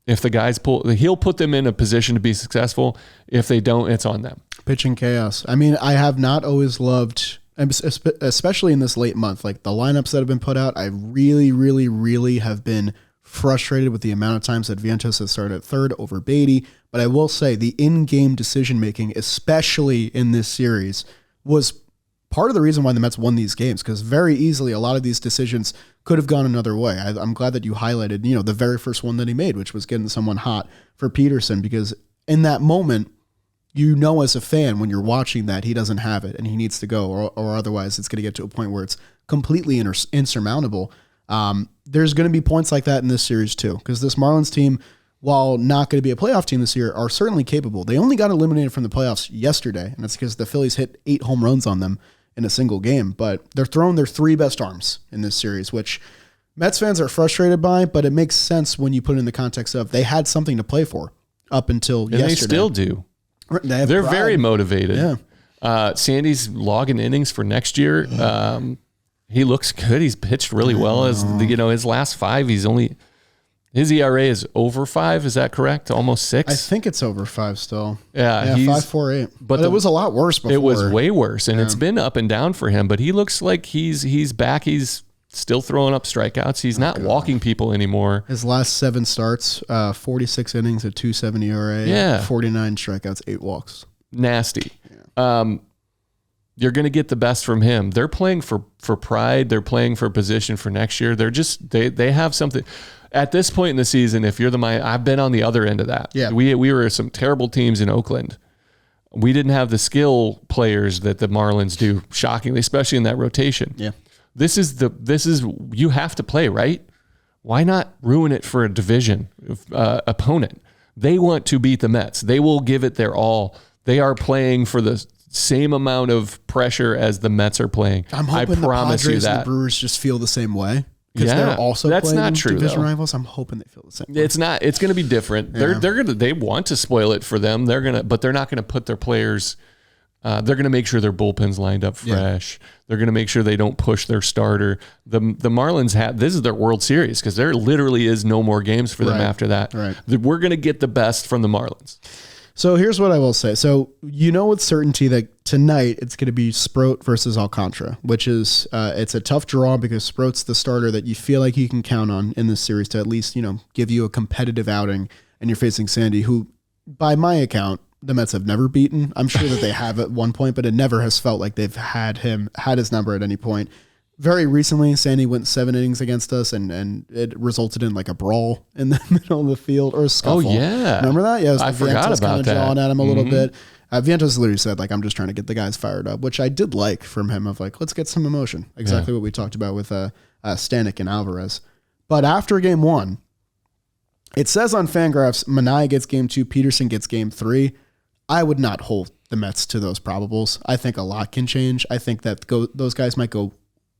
If the guys he'll put them in a position to be successful. If they don't, it's on them. Pitching chaos. I mean, I have not always loved, especially in this late month, like the lineups that have been put out. I really, really, really have been frustrated with the amount of times that Vientos has started at third over Beatty. But I will say the in-game decision-making, especially in this series, was part of the reason why the Mets won these games, because very easily a lot of these decisions could have gone another way. I'm glad that you highlighted, the very first one that he made, which was getting someone hot for Peterson, because in that moment, as a fan, when you're watching that, he doesn't have it and he needs to go, or otherwise it's going to get to a point where it's completely insurmountable. There's going to be points like that in this series too, because this Marlins team, while not going to be a playoff team this year, are certainly capable. They only got eliminated from the playoffs yesterday, and that's because the Phillies hit 8 home runs on them in a single game, but they're throwing their 3 best arms in this series, which Mets fans are frustrated by, but it makes sense when you put it in the context of they had something to play for up until yesterday. And they still do. They're very motivated. Yeah. Sandy's logging innings for next year. He looks good. He's pitched really well. His last 5, his ERA is over 5. Is that correct? Almost 6. I think it's over 5 still. Yeah, 5.48. But it was a lot worse before. It was way worse, and it's been up and down for him. But he looks like he's back. He's still throwing up strikeouts. He's not walking people anymore. His last 7 starts, 46 innings at 2.70 ERA, 49 strikeouts, 8 walks. Nasty. Yeah. You're going to get the best from him. They're playing for pride. They're playing for position for next year. They're just they have something. At this point in the season, if you're I've been on the other end of that. Yeah. We were some terrible teams in Oakland. We didn't have the skill players that the Marlins do, shockingly, especially in that rotation. Yeah. This is you have to play, right? Why not ruin it for a division opponent? They want to beat the Mets. They will give it their all. They are playing for the same amount of pressure as the Mets are playing. I'm hoping I promise the Padres you that. and the Brewers just feel the same way. Because they're also that's playing not true, division though. rivals. I'm hoping they feel the same way. It's not. It's going to be different. Yeah. They want to spoil it for them. But they're not going to put their players. They're going to make sure their bullpen's lined up fresh. Yeah. They're going to make sure they don't push their starter. The Marlins this is their World Series, because there literally is no more games for them after that. Right. We're going to get the best from the Marlins. So here's what I will say. So with certainty that tonight it's going to be Sproat versus Alcantara, which is it's a tough draw because Sproat's the starter that you feel like you can count on in this series to at least give you a competitive outing, and you're facing Sandy, who by my account the Mets have never beaten. I'm sure that they have at one point, but it never has felt like they've had his number at any point. Very recently, Sandy went 7 innings against us, and it resulted in like a brawl in the middle of the field, or a scuffle. Oh, yeah. Remember that? Yeah, it was I forgot Vientos about kind of that. jawing at him a little bit. Vientos literally said, I'm just trying to get the guys fired up, which I did like from him, of let's get some emotion. Exactly what we talked about with Stanek and Alvarez. But after game 1, it says on Fangraphs, Manaea gets game 2, Peterson gets game 3. I would not hold the Mets to those probables. I think a lot can change. I think that those guys might go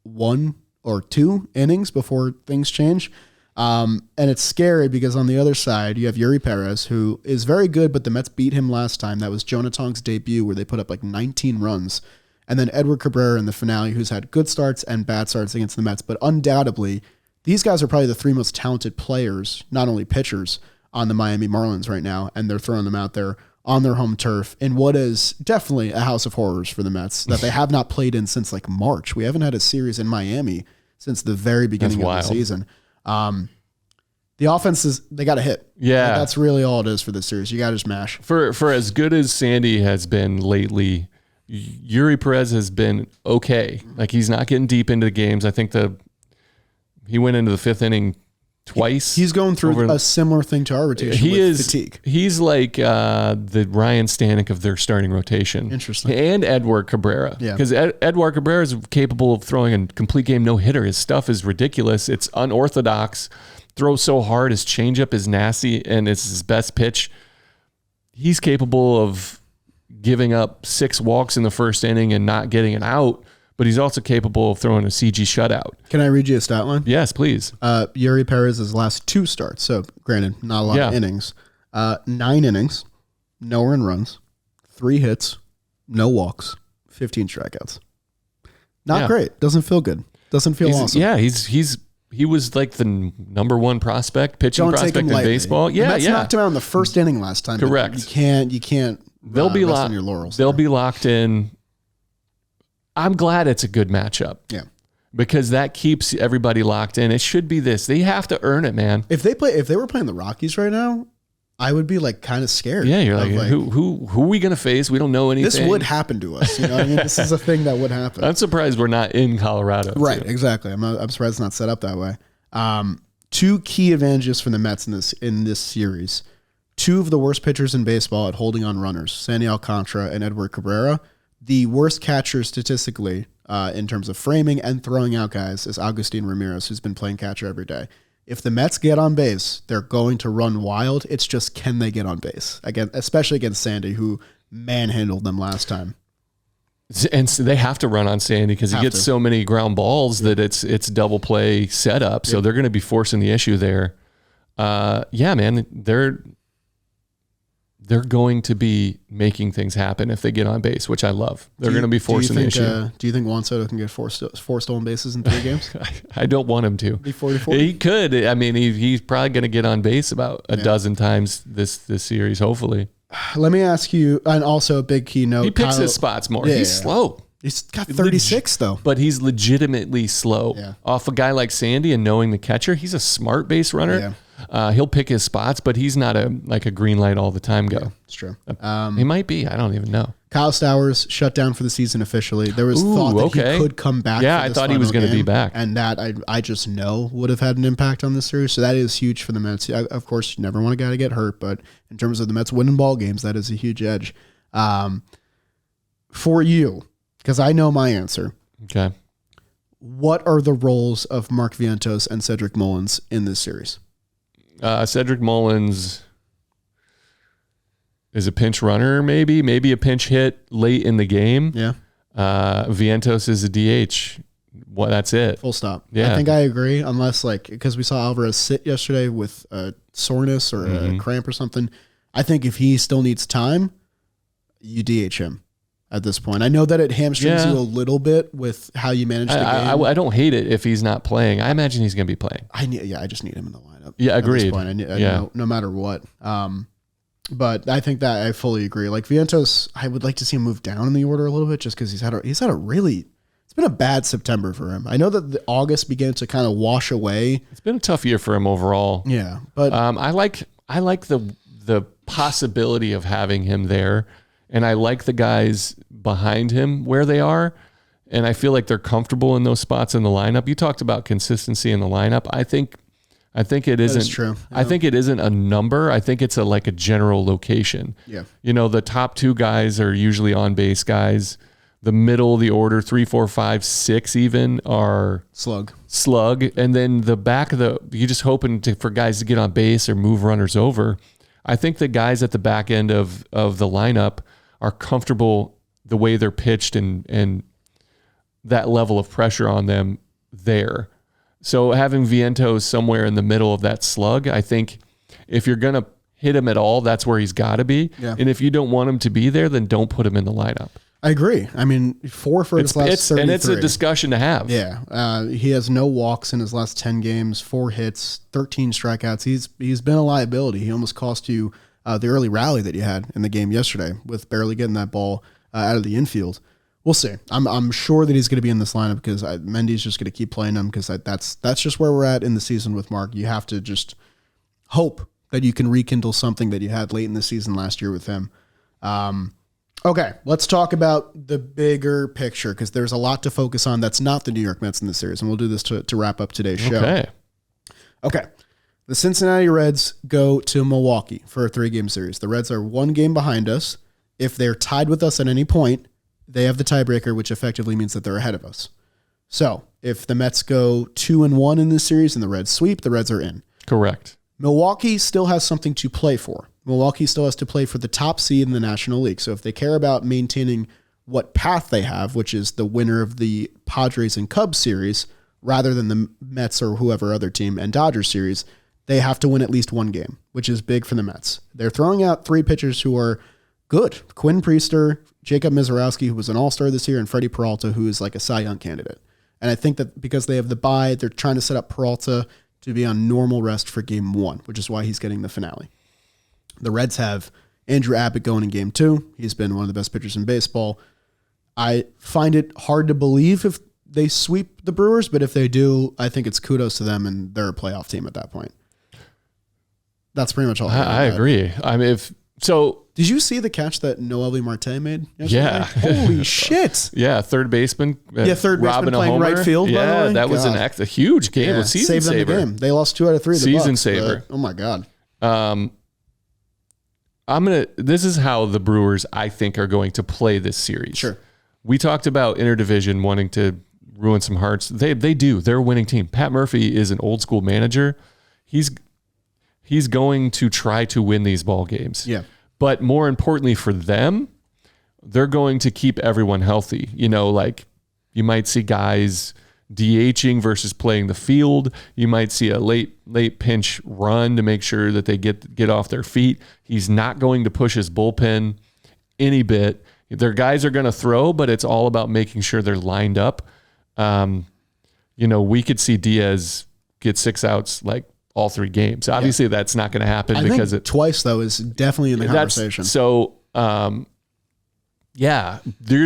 1 or 2 innings before things change. And it's scary because on the other side, you have Yuri Perez, who is very good, but the Mets beat him last time. That was Jonah Tong's debut, where they put up 19 runs. And then Edward Cabrera in the finale, who's had good starts and bad starts against the Mets. But undoubtedly, these guys are probably the 3 most talented players, not only pitchers, on the Miami Marlins right now. And they're throwing them out there on their home turf in what is definitely a house of horrors for the Mets that they have not played in since March. We haven't had a series in Miami since the very beginning of the season. The offense they got to hit. Yeah. That's really all it is for this series. You got to smash. For as good as Sandy has been lately, Yuri Perez has been okay. He's not getting deep into the games. I think he went into the 5th inning twice. He's going through a similar thing to our rotation fatigue. He's like the Ryan Stanek of their starting rotation. Interesting. And Edward Cabrera. Yeah. Because Edward Cabrera is capable of throwing a complete game no-hitter. His stuff is ridiculous. It's unorthodox. Throws so hard. His changeup is nasty, and it's his best pitch. He's capable of giving up 6 walks in the first inning and not getting an out, but he's also capable of throwing a CG shutout. Can I read you a stat line? Yes, please. Yuri Perez's last 2 starts, so granted, not a lot of innings. 9 innings, no earned runs, 3 hits, no walks, 15 strikeouts. Not great. Doesn't feel good. Doesn't feel awesome. Yeah, he was like the number 1 prospect, pitching prospect in baseball. Yeah, Mets knocked him out in the first inning last time. Correct. You can't. They'll be rest on your laurels. They'll be locked in. I'm glad it's a good matchup. Yeah. because that keeps everybody locked in. It should be this. They have to earn it, man. If they were playing the Rockies right now, I would be like kind of scared. Yeah, you're like who are we going to face? We don't know anything. This would happen to us. You know what I mean? This is a thing that would happen. I'm surprised we're not in Colorado. Right, too. exactly. I'm surprised it's not set up that way. Two key advantages for the Mets in this series. Two of the worst pitchers in baseball at holding on runners, Sandy Alcantara and Edward Cabrera. The worst catcher statistically in terms of framing and throwing out guys is Agustin Ramirez, who's been playing catcher every day. If the Mets get on base, they're going to run wild. It's just, can they get on base? Again, especially against Sandy, who manhandled them last time. And so they have to run on Sandy because he gets so many ground balls that it's double play setup. So they're going to be forcing the issue there. Yeah, man, they're going to be making things happen if they get on base, which I love. They're going to be forcing the issue. Do you think Juan Soto can get four stolen bases in 3 games? I don't want him to. Be 40-40? He could. I mean, he's probably going to get on base about a dozen times this series, hopefully. Let me ask you, and also a big key note. He picks his spots more. He's slow. He's got 36 though. But he's legitimately slow. Yeah. Off a guy like Sandy and knowing the catcher, he's a smart base runner. Yeah. He'll pick his spots, but he's not a green light all the time guy. Yeah, it's true. He might be. I don't even know. Kyle Stowers shut down for the season officially. There was thought that he could come back. Yeah, I thought he was going to be back. And that I just know would have had an impact on this series. So that is huge for the Mets. Of course, you never want a guy to get hurt, but in terms of the Mets winning ball games, that is a huge edge. For you, because I know my answer. Okay. What are the roles of Mark Vientos and Cedric Mullins in this series? Cedric Mullins is a pinch runner, maybe a pinch hit late in the game. Yeah. Vientos is a DH. Well, that's it. Full stop. Yeah. I think I agree, unless because we saw Alvarez sit yesterday with a soreness or a cramp or something. I think if he still needs time, you DH him at this point. I know that it hamstrings you a little bit with how you manage the game. I don't hate it if he's not playing. I imagine he's going to be playing. I just need him in the lineup. Yeah, agreed. At this point. No matter what. But I think that I fully agree. Like Vientos, I would like to see him move down in the order a little bit, just because it's been a bad September for him. I know that the August began to kind of wash away. It's been a tough year for him overall. Yeah, but I like the possibility of having him there. And I like the guys behind him where they are. And I feel like they're comfortable in those spots in the lineup. You talked about consistency in the lineup. I think it isn't true. I think it isn't a number. I think it's like a general location. Yeah. The top 2 guys are usually on base guys. The middle of the order, 3, 4, 5, 6 even are slug. And then the back of you're just hoping for guys to get on base or move runners over. I think the guys at the back end of the lineup are comfortable the way they're pitched and that level of pressure on them there. So having Vientos somewhere in the middle of that slug, I think if you're going to hit him at all, that's where he's got to be. Yeah. And if you don't want him to be there, then don't put him in the lineup. I agree. I mean, 4 for his last 33. And it's a discussion to have. Yeah. He has no walks in his last 10 games, 4 hits, 13 strikeouts. He's been a liability. He almost cost you the early rally that you had in the game yesterday with barely getting that ball out of the infield. We'll see. I'm sure that he's going to be in this lineup because Mendy's just going to keep playing him because that's just where we're at in the season with Mark. You have to just hope that you can rekindle something that you had late in the season last year with him. Okay, let's talk about the bigger picture because there's a lot to focus on that's not the New York Mets in this series, and we'll do this to wrap up today's show. Okay. The Cincinnati Reds go to Milwaukee for a 3-game series. The Reds are 1 game behind us. If they're tied with us at any point, they have the tiebreaker, which effectively means that they're ahead of us. So if the Mets go 2-1 in this series and the Reds sweep, the Reds are in. Correct. Milwaukee still has something to play for. Milwaukee still has to play for the top seed in the National League. So if they care about maintaining what path they have, which is the winner of the Padres and Cubs series, rather than the Mets or whoever other team and Dodgers series, they have to win at least 1 game, which is big for the Mets. They're throwing out 3 pitchers who are good. Quinn Priester, Jacob Mizorowski, who was an all-star this year, and Freddie Peralta, who is like a Cy Young candidate. And I think that because they have the bye, they're trying to set up Peralta to be on normal rest for game 1, which is why he's getting the finale. The Reds have Andrew Abbott going in game 2. He's been one of the best pitchers in baseball. I find it hard to believe if they sweep the Brewers, but if they do, I think it's kudos to them and they're a playoff team at that point. That's pretty much all. I agree. I mean, did you see the catch that Noelvi Marte made yesterday? Yeah. Holy shit. Yeah, third baseman. Third baseman playing homer. right field. Yeah, by the way. that was a huge game. Yeah, A season saved them saver. the game. They lost 2 out of 3. Season Bucks, saver. Oh my god. This is how the Brewers, I think, are going to play this series. Sure. We talked about interdivision wanting to ruin some hearts. They do. They're a winning team. Pat Murphy is an old school manager. He's going to try to win these ball games. Yeah. But more importantly for them, they're going to keep everyone healthy. You know, like you might see guys DHing versus playing the field. You might see a late pinch run to make sure that they get off their feet. He's not going to push his bullpen any bit. Their guys are going to throw, but it's all about making sure they're lined up. We could see Diaz get 6 outs like all 3 games. Obviously, that's not going to happen because think twice though is definitely in the conversation. So, you're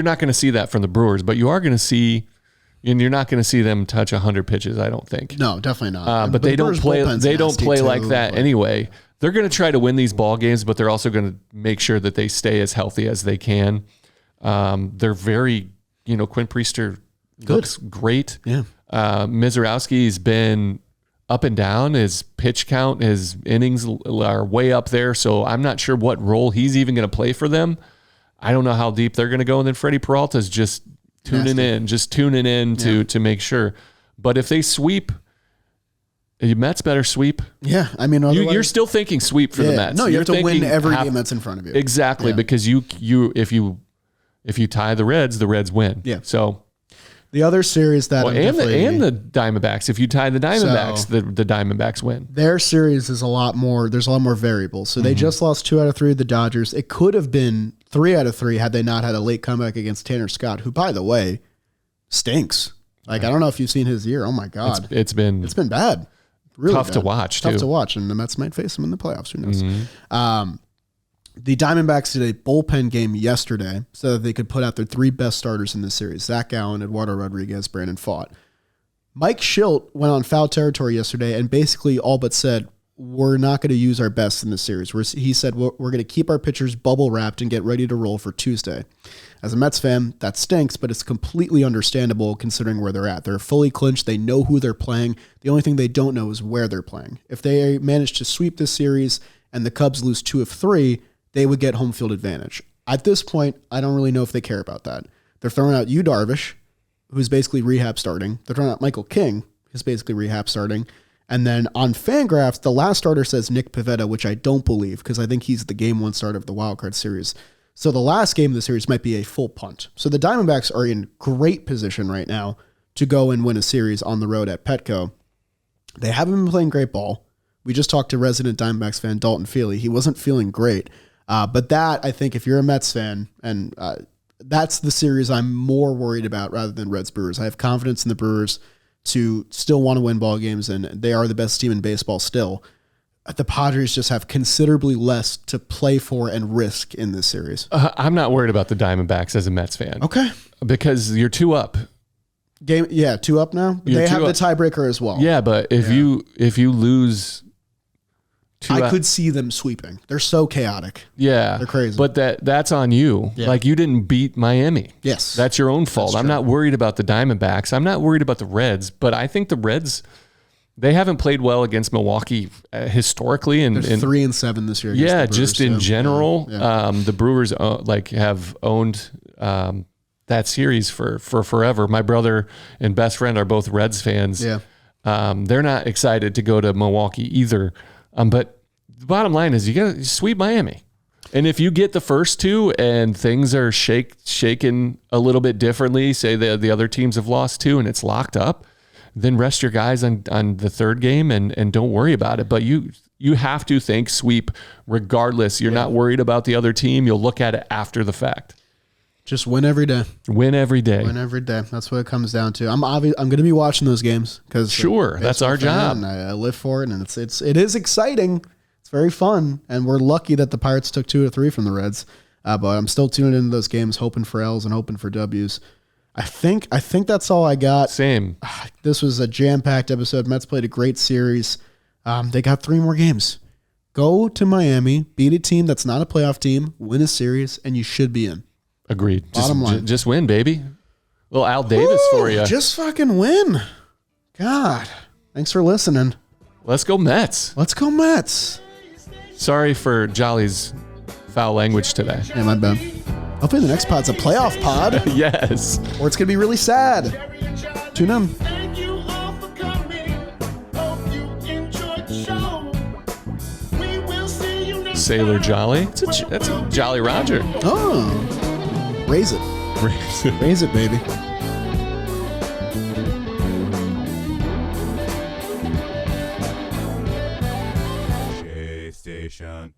not going to see that from the Brewers, but you are going to see, and you're not going to see them touch 100 pitches. I don't think. No, definitely not. But they don't play. They don't play too, like that anyway. They're going to try to win these ball games, but they're also going to make sure that they stay as healthy as they can. They're very, Quinn Priester looks great. Yeah. Mizorowski's been up and down. His pitch count, his innings are way up there. So I'm not sure what role he's even going to play for them. I don't know how deep they're going to go. And then Freddie Peralta's just tuning in to make sure. But if they sweep, the Mets better sweep. Yeah, I mean, you're still thinking sweep for the Mets. No, you have to win every game that's in front of you. Exactly, because if you tie the Reds win. Yeah. So the other series that and the Diamondbacks. If you tie the Diamondbacks, the Diamondbacks win. Their series is a lot more. There's a lot more variables. So they just lost 2 out of 3 of the Dodgers. It could have been 3 out of 3 had they not had a late comeback against Tanner Scott, who, by the way, stinks. Like I don't know if you've seen his year. Oh my god, it's been bad. Really tough bad. to watch. Tough to watch, and the Mets might face him in the playoffs. Who knows? The Diamondbacks did a bullpen game yesterday so that they could put out their 3 best starters in the series: Zach Gallen, Eduardo Rodriguez, Brandon Pfaadt. Mike Schilt went on foul territory yesterday and basically all but said, "We're not going to use our best in this series." He said, "We're going to keep our pitchers bubble wrapped and get ready to roll for Tuesday." As a Mets fan, that stinks, but it's completely understandable considering where they're at. They're fully clinched. They know who they're playing. The only thing they don't know is where they're playing. If they manage to sweep this series and the Cubs lose 2 of 3, they would get home field advantage. At this point, I don't really know if they care about that. They're throwing out Yu Darvish, who's basically rehab starting. They're throwing out Michael King, who's basically rehab starting. And then on Fangraphs, the last starter says Nick Pivetta, which I don't believe because I think he's the game 1 starter of the wildcard series. So the last game of the series might be a full punt. So the Diamondbacks are in great position right now to go and win a series on the road at Petco. They haven't been playing great ball. We just talked to resident Diamondbacks fan Dalton Feely. He wasn't feeling great. But that, I think, if you're a Mets fan, and that's the series I'm more worried about rather than Reds Brewers. I have confidence in the Brewers to still want to win ball games, and they are the best team in baseball still. The Padres just have considerably less to play for and risk in this series. I'm not worried about the Diamondbacks as a Mets fan. Okay. Because you're 2 up. 2 up now? They have the tiebreaker as well. Yeah, but if you lose 2 I could see them sweeping. They're so chaotic. Yeah. They're crazy. But that's on you. Yeah. Like you didn't beat Miami. Yes. That's your own fault. I'm not worried about the Diamondbacks. I'm not worried about the Reds, but I think the Reds, they haven't played well against Milwaukee historically. They're 3-7 this year. Yeah, the Brewers, just in general. Yeah. The Brewers have owned that series for forever. My brother and best friend are both Reds fans. Yeah. They're not excited to go to Milwaukee either. But the bottom line is you got to sweep Miami. And if you get the first 2 and things are shaken a little bit differently, say the other teams have lost 2 and it's locked up, then rest your guys on the 3rd game and don't worry about it. But you have to think sweep regardless. You're not worried about the other team. You'll look at it after the fact. Just win every day. Win every day. Win every day. That's what it comes down to. I'm going to be watching those games because that's our job. I live for it, and it is exciting. It's very fun, and we're lucky that the Pirates took 2 or 3 from the Reds. But I'm still tuning into those games, hoping for L's and hoping for W's. I think that's all I got. Same. This was a jam-packed episode. Mets played a great series. They got 3 more games. Go to Miami, beat a team that's not a playoff team, win a series, and you should be in. Agreed. Bottom line. Just win, baby. Little Al Davis for you. Just fucking win. God. Thanks for listening. Let's go Mets. Let's go Mets. Sorry for Jolly's foul language today. Yeah, my bad. Hopefully the next pod's a playoff pod. Yes. Or it's going to be really sad. Tune in. Thank you all for coming. Hope you enjoyed the show. We will see you next Sailor time. Jolly. That's a Jolly Roger. Oh. Raise it. Raise it, baby.